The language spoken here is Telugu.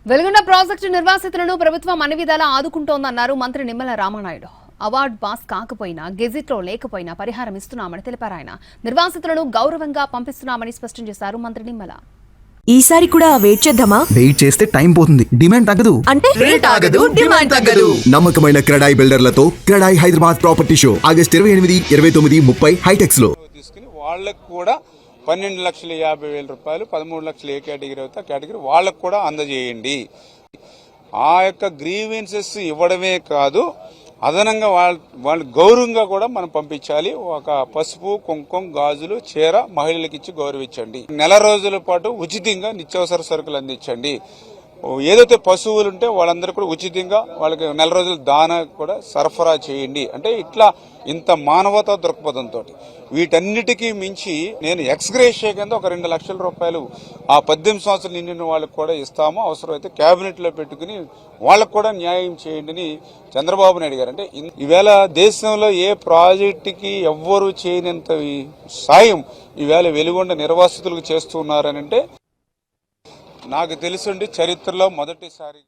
వెలుగొండ ప్రాజెక్టు నిర్వాసితులను ప్రభుత్వం అన్ని విధాలా ఆదుకుంటోందన్నారు మంత్రి నిమ్మల రామానాయుడు. అవార్డు పాస్ కాకపోయినా, గెజిట్లో లేకపోయినా పరిహారం ఇస్తున్నామని తెలిపారు. ఆయన నిర్వాసితులను గౌరవంగా పంపిస్తున్నామని స్పష్టం చేశారు మంత్రి నిమ్మల. ఈసారి కూడా వెయిట్ చేద్దామా? వెయిట్ చేస్తే టైం పోతుంది, డిమాండ్ తగ్గదు. అంటే రేట్ ఆగదు, డిమాండ్ తగ్గదు. నమ్మకమైన క్రెడాయి బిల్డర్లతో CREDAI Hyderabad property show August 28, 29, 30 HITEX లో తీసుకుని వాళ్ళకు కూడా 12,50,000 రూపాయలు 13 లక్షలు ఏ కేటగిరీ అవుతా కేటగిరీ వాళ్ళకు కూడా అందజేయండి. ఆ యొక్క గ్రీవెన్సెస్ ఇవ్వడమే కాదు, అదనంగా వాళ్ళు గౌరవంగా కూడా మనం పంపించాలి. ఒక పసుపు, కుంకుమ, గాజులు, చీర మహిళలకు ఇచ్చి గౌరవించండి. నెల రోజుల పాటు ఉచితంగా నిత్యావసర సరుకులు అందించండి. ఏదైతే పశువులు ఉంటే వాళ్ళందరూ కూడా ఉచితంగా వాళ్ళకి నెల రోజుల దానా కూడా సరఫరా చేయండి. అంటే ఇట్లా ఇంత మానవతా దృక్పథంతో వీటన్నిటికీ మించి నేను ఎక్స్గ్రేషియా కింద ఒక 2 లక్షల రూపాయలు ఆ 18 సంవత్సరాలు నిండిన వాళ్ళకు కూడా ఇస్తాము. అవసరమైతే కేబినెట్ లో పెట్టుకుని వాళ్ళకు కూడా న్యాయం చేయండి అని చంద్రబాబు నాయుడు గారు. అంటే ఈవేళ దేశంలో ఏ ప్రాజెక్టుకి ఎవ్వరూ చేయనంత సాయం ఈవేళ వెలుగొండ నిర్వాసితులకు చేస్తున్నారని అంటే నాకు తెలుసుండి చరిత్రలో మొదటిసారి.